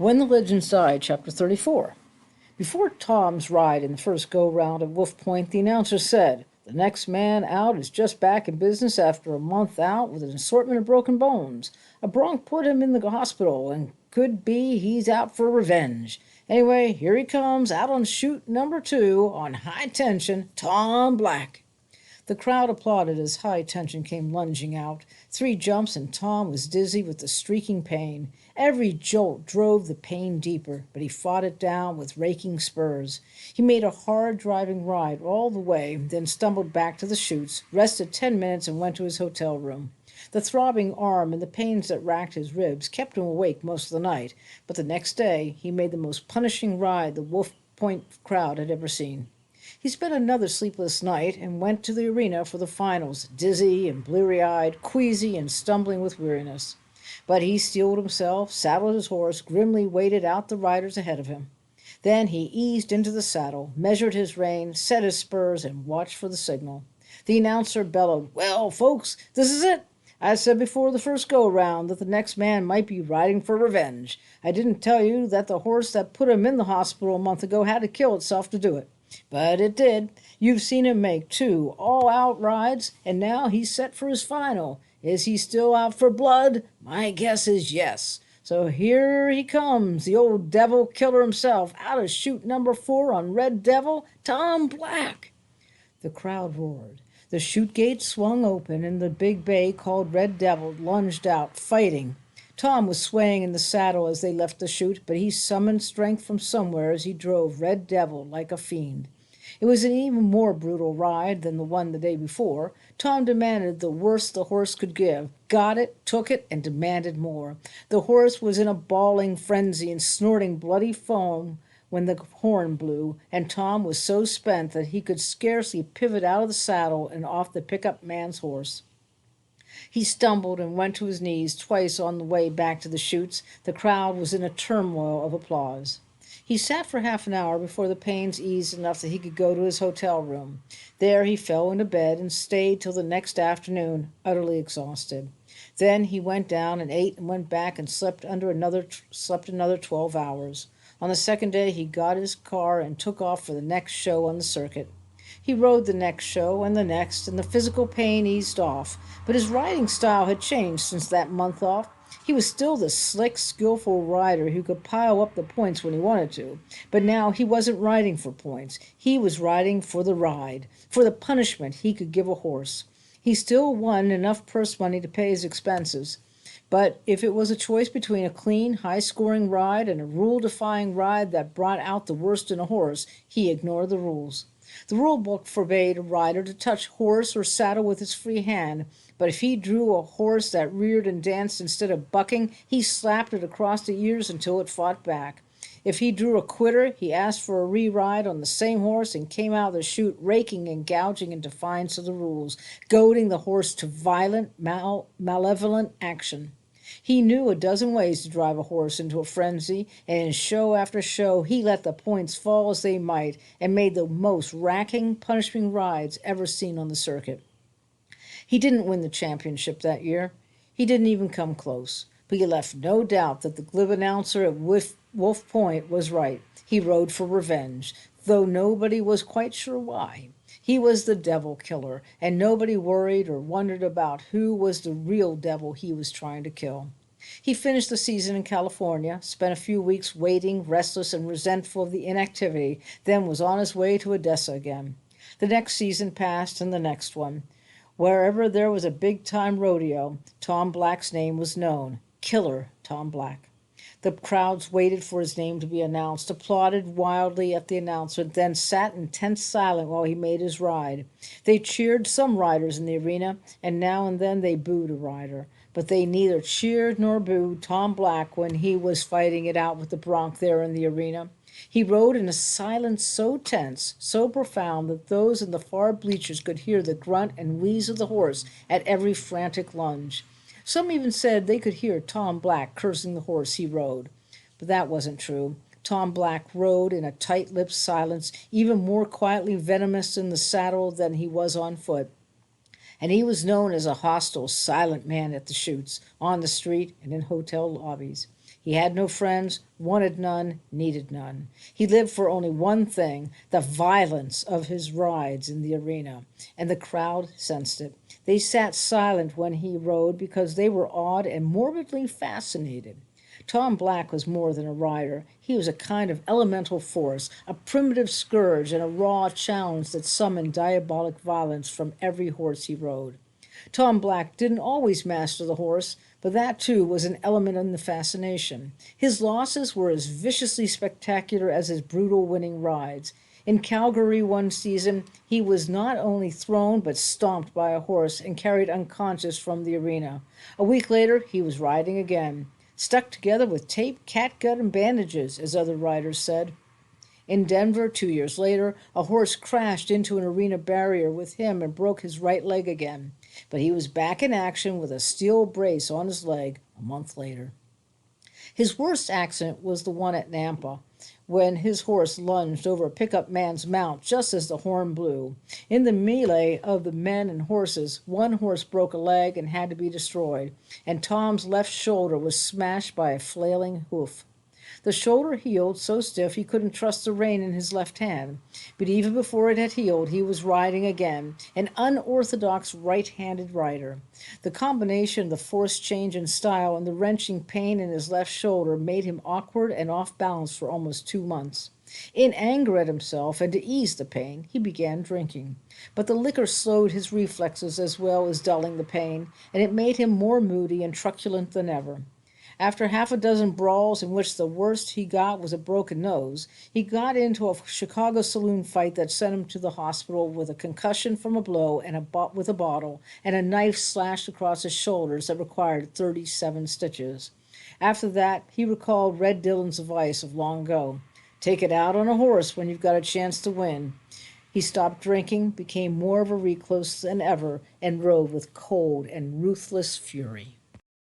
When the Legends Died, Chapter 34. Before Tom's ride in the first go-round at Wolf Point, the announcer said, "The next man out is just back in business after a month out with an assortment of broken bones. A bronc put him in the hospital, and could be he's out for revenge. Anyway, here he comes, out on chute number 2, on high tension, Tom Black." The crowd applauded as High Tension came lunging out. 3 jumps and Tom was dizzy with the streaking pain. Every jolt drove the pain deeper, but he fought it down with raking spurs. He made a hard driving ride all the way, then stumbled back to the chutes, rested 10 minutes, and went to his hotel room. The throbbing arm and the pains that racked his ribs kept him awake most of the night, but the next day he made the most punishing ride the Wolf Point crowd had ever seen. He spent another sleepless night and went to the arena for the finals, dizzy and bleary-eyed, queasy and stumbling with weariness. But he steeled himself, saddled his horse, grimly waited out the riders ahead of him. Then he eased into the saddle, measured his rein, set his spurs, and watched for the signal. The announcer bellowed, "Well, folks, this is it. I said before the first go-round that the next man might be riding for revenge. I didn't tell you that the horse that put him in the hospital a month ago had to kill itself to do it. But it did. You've seen him make 2 all-out rides, and now he's set for his final. Is he still out for blood? My guess is yes. So here he comes, the old devil killer himself, out of chute number 4 on Red Devil, Tom Black." The crowd roared. The chute gate swung open, and the big bay called Red Devil lunged out, fighting. Tom was swaying in the saddle as they left the chute, but he summoned strength from somewhere as he drove Red Devil like a fiend. It was an even more brutal ride than the one the day before. Tom demanded the worst the horse could give, got it, took it, and demanded more. The horse was in a bawling frenzy and snorting bloody foam when the horn blew, and Tom was so spent that he could scarcely pivot out of the saddle and off the pickup man's horse. He stumbled and went to his knees twice on the way back to the chutes. The crowd was in a turmoil of applause. He sat for half an hour before the pains eased enough that he could go to his hotel room. There he fell into bed and stayed till the next afternoon, utterly exhausted. Then he went down and ate and went back and slept another 12 hours. On the second day he got his car and took off for the next show on the circuit. He rode the next show and the physical pain eased off, but his riding style had changed since that month off. He was still the slick, skillful rider who could pile up the points when he wanted to, but now he wasn't riding for points. He was riding for the ride, for the punishment he could give a horse. He still won enough purse money to pay his expenses, but if it was a choice between a clean, high-scoring ride and a rule-defying ride that brought out the worst in a horse, he ignored the rules. The rule book forbade a rider to touch horse or saddle with his free hand, but if he drew a horse that reared and danced instead of bucking, he slapped it across the ears until it fought back. If he drew a quitter, he asked for a re-ride on the same horse and came out of the chute raking and gouging in defiance of the rules, goading the horse to violent, malevolent action. He knew a dozen ways to drive a horse into a frenzy, and in show after show he let the points fall as they might and made the most racking, punishing rides ever seen on the circuit. He didn't win the championship that year. He didn't even come close, but he left no doubt that the glib announcer at Wolf Point was right. He rode for revenge, though nobody was quite sure why. He was the devil killer, and nobody worried or wondered about who was the real devil he was trying to kill. He finished the season in California, spent a few weeks waiting, restless and resentful of the inactivity, then was on his way to Odessa again. The next season passed, and the next one. Wherever there was a big-time rodeo, Tom Black's name was known. Killer Tom Black. The crowds waited for his name to be announced, applauded wildly at the announcer, then sat in tense silence while he made his ride. They cheered some riders in the arena, and now and then they booed a rider. But they neither cheered nor booed Tom Black when he was fighting it out with the bronc there in the arena. He rode in a silence so tense, so profound, that those in the far bleachers could hear the grunt and wheeze of the horse at every frantic lunge. Some even said they could hear Tom Black cursing the horse he rode. But that wasn't true. Tom Black rode in a tight-lipped silence, even more quietly venomous in the saddle than he was on foot. And he was known as a hostile, silent man at the chutes, on the street, and in hotel lobbies. He had no friends, wanted none, needed none. He lived for only one thing, the violence of his rides in the arena, and the crowd sensed it. They sat silent when he rode because they were awed and morbidly fascinated. Tom Black was more than a rider. He was a kind of elemental force, a primitive scourge and a raw challenge that summoned diabolic violence from every horse he rode. Tom Black didn't always master the horse, but that too was an element in the fascination. His losses were as viciously spectacular as his brutal winning rides. In Calgary one season, he was not only thrown but stomped by a horse and carried unconscious from the arena. A week later, he was riding again, stuck together with tape, catgut, and bandages, as other riders said. In Denver, 2 years later, a horse crashed into an arena barrier with him and broke his right leg again. But he was back in action with a steel brace on his leg a month later. His worst accident was the one at Nampa, when his horse lunged over a pickup man's mount just as the horn blew. In the melee of the men and horses, one horse broke a leg and had to be destroyed, and Tom's left shoulder was smashed by a flailing hoof. The shoulder healed so stiff he couldn't trust the rein in his left hand, but even before it had healed, he was riding again, an unorthodox right-handed rider. The combination of the forced change in style and the wrenching pain in his left shoulder made him awkward and off balance for almost 2 months. In anger at himself and to ease the pain, he began drinking. But the liquor slowed his reflexes as well as dulling the pain, and it made him more moody and truculent than ever. After half a dozen brawls in which the worst he got was a broken nose, he got into a Chicago saloon fight that sent him to the hospital with a concussion from a blow and with a bottle and a knife slashed across his shoulders that required 37 stitches. After that, he recalled Red Dillon's advice of long ago: take it out on a horse when you've got a chance to win. He stopped drinking, became more of a recluse than ever, and rode with cold and ruthless fury.